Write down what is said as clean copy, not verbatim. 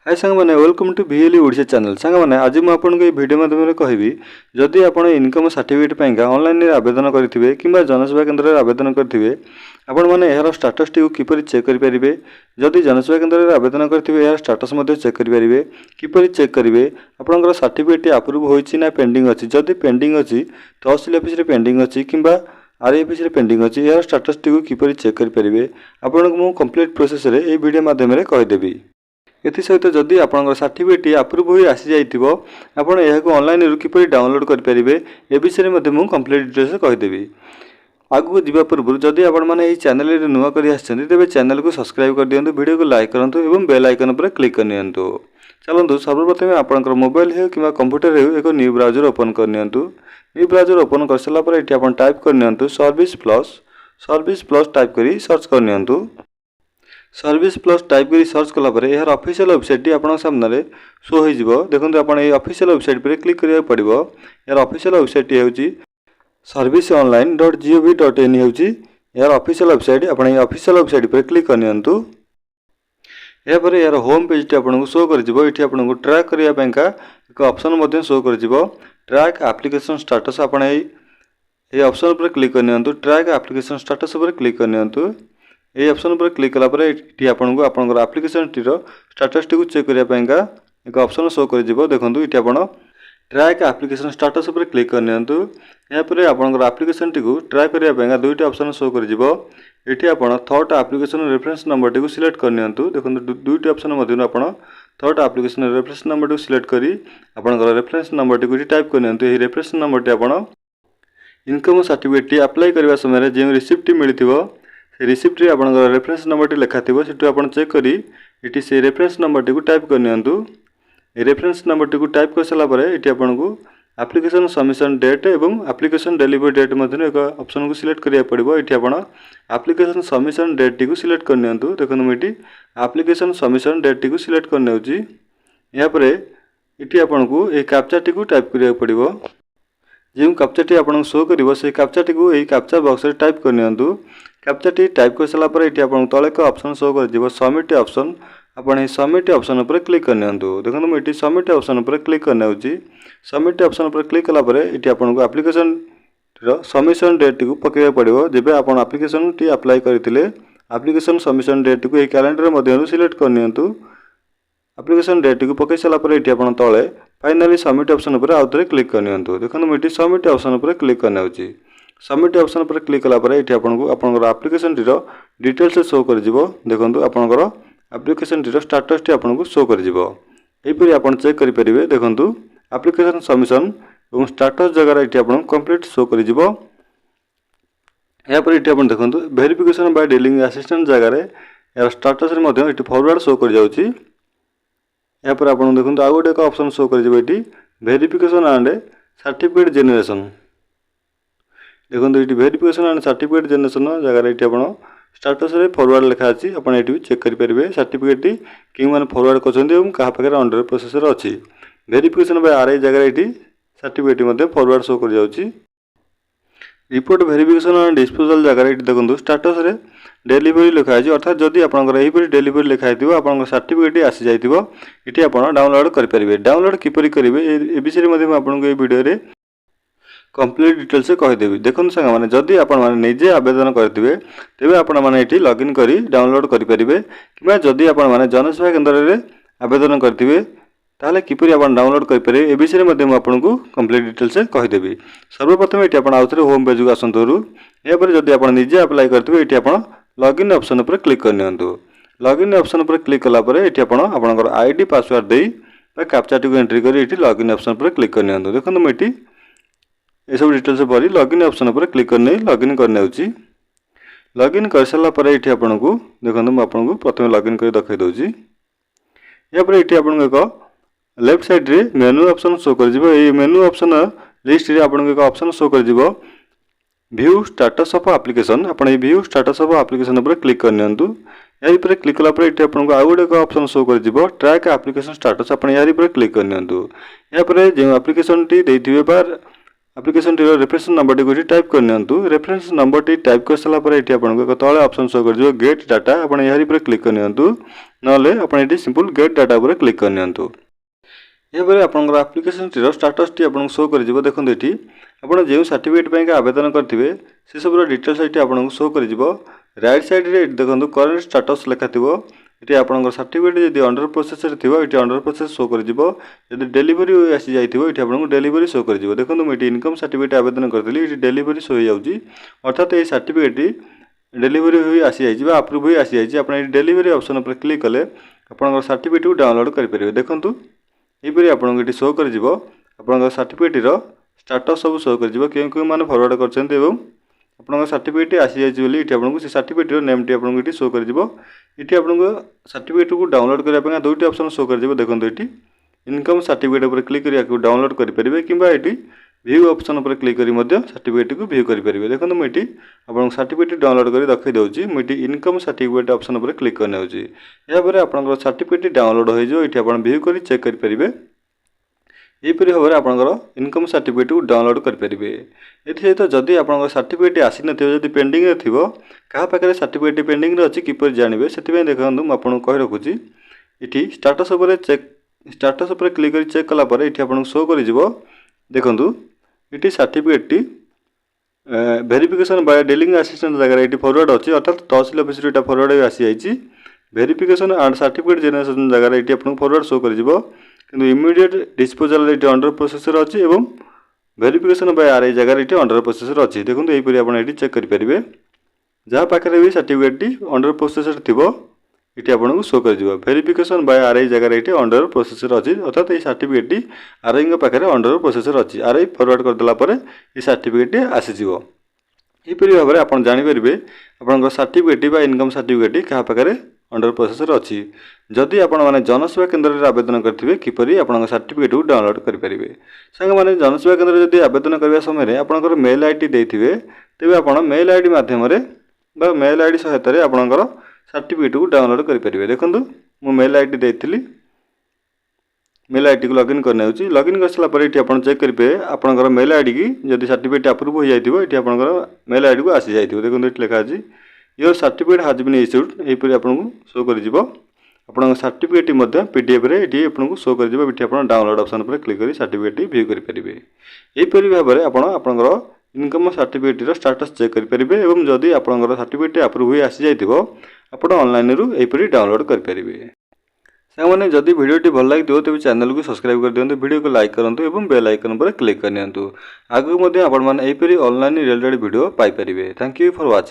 हाय सांग मैंने welcome to VLE Odisha channel. सांग मैंने आज मुझे आपको ये वीडियो माध्यम कहबी जदि आप इनकम सर्टिफिकेट पाइका ऑनलाइन आवेदन करेंगे कि जनसेवा केन्द्र में आवेदन करेंगे आपण मैंने यार स्टाटस टी किपर चेक करेंगे। जदि जनसेवा केन्द्र में आवेदन करेंगे यार स्टाटस चेक करेंगे किपर चेक करेंगे आपंकर सर्टिफिकेट अप्रूव होती ना पेंडिंग अच्छी। जदि पेंडिंग अच्छी तहसिल ऑफिस पेंडिंग अच्छी कि RI ऑफिस पेंडिंग अच्छी यार स्टाटस टी किपर चेक करेंगे आपको मुझे कंप्लीट प्रोसेस रे ये वीडियो माध्यम कहीदेवी। एसत जदि आप सर्टिफिकेट अप्रूव हो आसी जाइए आपड़ यह ऑनलाइन किपर डाउनलोड करेंगे ए विषय में मुझे कंप्लीट डिटेल्स कहीदेवी। आगू जावा पूर्व जदि आपने चैनल नुआ कर तेज चैनल को सब्सक्राइब कर दिंतु, वीडियो को लाइक करूँ और बेल आइकन पर क्लिक करनियंतु। चलतु सर्वप्रथम आपंकर मोबाइल हो कि कंप्यूटर हो एक न्यू ब्राउजर ओपन करनियंतु। न्यू ब्राउजर ओपन कर सारा पर ये आप टाइप करनियंतु सर्विस प्लस टाइप कर सर्च करनियंतु। सर्विस प्लस टाइप कर सर्च कलापर यार ऑफिशियल वेबसाइट आपन सामने शो हो। देखो आप ऑफिशियल वेबसाइट पर क्लिक करा पड़ो। यार ऑफिशियल वेबसाइट हूँ serviceonline.gov.in हूँ यार ऑफिशियल वेबसाइट। आप ऑफिशियल वेबसाइट पर क्लिक करनियंतु। यापर यार होम पेज टी आपको शो कर ये आपको ट्रैक करने एक ऑप्शन शो कर ट्रैक एप्लिकेशन स्टाटस। आप ऑप्शन पर क्लिक करनियंतु। ट्रैक एप्लिकेशन स्टाटस पर क्लिक करनियंतु। ये ऑप्शन पर क्लिक कलापर ये आपको आपंकर एप्लिकेशन टीर स्टाटस टी चेक करने एक ऑप्शन शो कर देखो ये आप ट्रैक एप्लिकेशन स्टाटस पर क्लिक करनियंतु। यापर आपंकर एप्लिकेशन टी ट्रैक करने दुईट ऑप्शन शो कर ये आप थर्ड एप्लिकेशन रेफरेंस नंबर टी सिलेक्ट करनियंतु। देखो दुईट ऑप्शन मध्य आप थर्ड एप्लिकेशन रेफरेंस नंबर टी सिलेक्ट करी आपंकर रेफरेंस नंबर टी टाइप करनियंतु। ये रेफरेंस नंबर टी आप इनकम सर्टिफिकेट टी अप्लाई करने समय जो रिसिप्ट मिलथिबो से रिसिप्ट रे आपंकर रेफरेंस नंबर टी लिखा थी से आप चेक करी ये से रेफरेंस नंबर टी टाइप करनियंतु। ये रेफरेंस नंबर टी टाइप कर सारा पर ये आपको एप्लिकेशन सबमिशन डेट एवं एप्लिकेशन डिलीवरी डेट मध्य एक ऑप्शन को सिलेक्ट करिया पड़ो। ये आप एप्लिकेशन सबमिशन डेट टी सिलेक्ट करनियंतु। देखो मुझे एप्लिकेशन सबमिशन डेट टी सिलेक्ट करने यापर ये आपको ये कैप्चा टी टाइप करिया पड़ो। जो कैप्चा टी आपको शो कर से कैप्चा टी यही कैप्चा बॉक्स रे टाइप करनियंतु। कैप्चा टी टाइप कर सारा पर ये आपको तले एक ऑप्शन शो कर सबमिट ऑप्शन। आपने सबमिट ऑप्शन पर क्लिक करनियंतु। देखो मुझे सबमिट ऑप्शन पर क्लिक करने सबमिट ऑप्शन पर क्लिक कला ये आपको एप्लिकेशन सबमिशन डेट टी पकड़ा पड़ो। जब आप एप्लिकेशन टी अप्लाई करते एप्लिकेशन सबमिशन डेट टी कैलेंडर मध्य सिलेक्ट करनियंतु। एप्लिकेशन डेट टी पकई सारा पर ये आप तले फाइनाली सबमिट ऑप्शन पर आउ थे क्लिक करनियंतु। देखो मुझे सबमिट ऑप्शन पर क्लिक करने सबमिट ऑप्शन पर क्लिक कलापर ये आपको आपंकर एप्लिकेशन टीर डिटेल्स शो कर देखो आपंकर एप्लिकेशन टीर स्टाटस टी आपको शो कर यहीपरि आप चेक करेंगे। देखो एप्लिकेशन सबमिशन और स्टाटस जगह ये आपको कंप्लीट शो कर यापर ये आप देखो वेरिफिकेशन बाय डीलिंग असिस्टेंट जगार यार स्टाटस ये फॉरवर्ड शो कर यापर आप देखो आउ गोटे ऑप्शन शो कर वेरिफिकेशन एंड सर्टिफिकेट जेनरेशन। देखो ये वेरिफिकेशन एंड सर्टिफिकेट जेनरेशन जगह ये आप स्टाटस रे फॉरवर्ड लिखा अच्छी आप चेक करेंगे सर्टिफिकेट कि मैंने फॉरवर्ड कर क्या पाखे अंडर प्रोसेस अच्छी। वेरिफिकेशन बाय RI जगह ये सर्टिफिकेट फॉरवर्ड शो कर रिपोर्ट वेरिफिकेशन एंड डिस्पोजल जगह ये देखो स्टाटस रे डिलीवरी लिखाई अर्थात जदि आपंकर डिलीवरी लिखाई आप सर्टिफिकेट आसी जाइए ये आप डाउनलोड करेंगे। डाउनलोड किपर करेंगे ये विषय में आपको ये वीडियो कंप्लीट डिटेल्स कहीदेवी। देखो सांग मैंने जदि आपजे आवेदन करेंगे तेज आपने लॉगिन कर डाउनलोड करेंगे कि जदि आपने जनसेवा केन्द्र में आवेदन करेंगे ताहले किपर आप डाउनलोड करेंगे ये विषय में आपको कंप्लीट डिटेल्स कहीदेवी। सर्वप्रथम ये आप आउ थे होम पेज को आसतु। यापर जदि आप निजे अप्लाई करेंगे ये आप लॉगिन ऑप्शन पर क्लिक करनियंतु। लॉगिन ऑप्शन पर क्लिक कलापर ये आपंकर ID पासवर्ड दे कैप्चा टी एंट्री कर लॉगिन ऑप्शन पर क्लिक करनियंतु। देखो मुझे ये सब डिटेल्स भरी लॉगिन ऑप्शन पर क्लिक करने लॉगिन करने लॉगिन कर सारा पर ये आपको देखो मुझे प्रथम लॉगिन कर देखा दूसरी। यापर ये आपको एक लेफ्ट साइड रे मेनू ऑप्शन शो कर मेनू ऑप्शन लिस्ट रे आपको एक ऑप्शन शो कर व्यू स्टाटस ऑफ एप्लिकेशन। आप व्यू स्टाटस ऑफ एप्लिकेशन पर क्लिक करनियंतु। यार पर क्लिक कलापर ये आपको आउ गोटे ऑप्शन शो कर ट्रैक एप्लिकेशन स्टाटस। आप यार पर क्लिक करनियंतु। यापर जो एप्लिकेशन टी देथिबे बार आप्लिकेसन टी रेफरेन्स नंबर टी टाइप करनियंतु। रेफरेन्स नंबर टी टाइप कर सारा पर एठी आपनको एक तळे ऑप्शन शो कर दियो गेट डाटा। आपण यारी पर क्लिक करनियंतु नले आपण एठी सिंपल गेट डाटा पर क्लिक करनियंतु। या पर आपनकर एप्लिकेशन टी स्टेटस टी आपनको शो कर दिबो। देखंतु एठी आपण जे सर्टिफिकेट पय का आवेदन करथिबे से सब डिटेल्स एठी आपनको शो कर दिबो। राइट साइड रे देखंतु करंट स्टेटस लेखा थिबो। एठी आपनकर सर्टिफिकेट जदि अंडर प्रोसेस रे थिबो एठी अंडर प्रोसेस शो कर दिबो। जदि डिलीवरी आसी जाइथिबो एठी आपनको डिलीवरी शो कर दिबो। देखंतु मैं इनकम सर्टिफिकेट आवेदन करथिली एठी डिलीवरी शो हो जाउची। अर्थात ए सर्टिफिकेट डिलीवरी होई आसी जाइछि बा अप्रूव होई आसी जाइछि। आपण एठी डिलीवरी ऑप्शन पर क्लिक कले आपनकर सर्टिफिकेट को डाउनलोड कर परिबे। देखंतु एपरि आपनको एठी शो कर जिवो आपनकर सर्टिफिकेट रो स्टेटस सब शो कर जिवो केउ माने फॉरवर्ड करछन्ते एवं आपनकर सर्टिफिकेट आसी जाइछि बोली एठी आपनको से सर्टिफिकेट रो नेम टी आपनको एठी शो कर जिवो। एठी आपनको सर्टिफिकेट को डाउनलोड करिया पे दुईटी ऑप्शन शो कर जिवो। देखंतु एठी इनकम सर्टिफिकेट पर क्लिक करिया को डाउनलोड करि परिबे किबा एठी व्यू ऑप्शन पर क्लिक करी मध्य सर्टिफिकेट को व्यू करि परिबे। देखंतु मैं एठी आपनको सर्टिफिकेट डाउनलोड करि रखै दउची। मैं एठी इनकम सर्टिफिकेट ऑप्शन पर क्लिक करने होची। या पर आपनकर सर्टिफिकेट डाउनलोड होई जो एठी आपन व्यू करि चेक करि परिबे। एपरि भाव आपंकर इनकम सर्टिफिकेट को डाउनलोड करेंगे। ये सहित जदि आप सर्टिफिकेट आसी नथिबो जदि पेंडिंग रे थिबो कहा पाखे सर्टिफिकेट पेंडिंग रे अछि किपर जानबे से देखो मुझे आपको कहि रखुची। इठी स्टेटस पर चेक स्टेटस पर क्लिक कर चेक कला पर इठी आपन शो कर जिवो। देखंतु इठी सर्टिफिकेट टी वेरिफिकेशन बाय डीलिंग असिस्टेंट जगह इठी फॉरवर्ड अछि अर्थात तहसील ऑफिस रे फॉरवर्ड आसी जाइछि। वेरिफिकेशन एंड सर्टिफिकेट जनरेशन जगह इठी आपन फॉरवर्ड शो कर जिवो किंतु इमीडिएट डिस्पोजल इटी अंडर प्रोसेस अच्छी एवं वेरिफिकेशन बाय आरआई जगह इटी अंडर प्रोसेस अच्छी। देखो यहीपरि आप चेक करेंगे जहाँ पाखे भी सर्टिफिकेट अंडर प्रोसेस थी ये आपको शो कर वेरिफिकेशन बाय आरआई जगह ये अंडर प्रोसेस अच्छी अर्थात ये सर्टिफिकेट आरआई पाखे अंडर प्रोसेस अच्छी। आरआई फॉरवर्ड करदेला ये सर्टिफिकेट आसीज। यहीपरि भाव में आप जापर आप सर्टिफिकेट इनकम सर्टिफिकेट क्या पाखे अंडर प्रोसेस अच्छी। जदि आपण मैंने जनसेवा केन्द्र में आवेदन करेंगे किपरि आपण सर्टिफिकेट को डाउनलोड करेंगे। सांग मैंने जनसेवा केन्द्र जदि आवेदन करने समय आपंकर मेल आईडी देते तेज आप मेल आईडी मध्यम मेल आईडी सहायता आपंकर सर्टिफिकेट को डाउनलोड करेंगे। देखो मु मेल आईडी देती मेल आईडी को लॉगिन करने लॉगिन कर सारापर ये आप चेक करेंगे आपंकर मेल आईडी की जब सर्टिफिकेट अप्रूव हो जाए ये आपंकर मेल आईडी को आसी जाए। देखो ये लिखा अच्छी your certificate has been issued यहीपरि आपको शो कर आपन सर्टिफिकेट पीडीएफ रे ये आपको शो कर डाउनलोड ऑप्शन पर क्लिक कर सर्टिफिकेट व्यू करेंगे। यहीपरि भाव में आपंकर इनकम सर्टिफिकेट स्टेटस चेक करेंगे और जदि आपंकर सर्टिफिकेट अप्रूव हो आसी जाए आप ऑनलाइन रु यहीपरि डाउनलोड करेंगे। सामने जदि वीडियो भल लगे तेज चैनल को सब्सक्राइब कर दिखाँ वीडियो को लाइक करूँ और बेल आइकन पर क्लिक करनी आगू online related video Piper. Thank you for watching.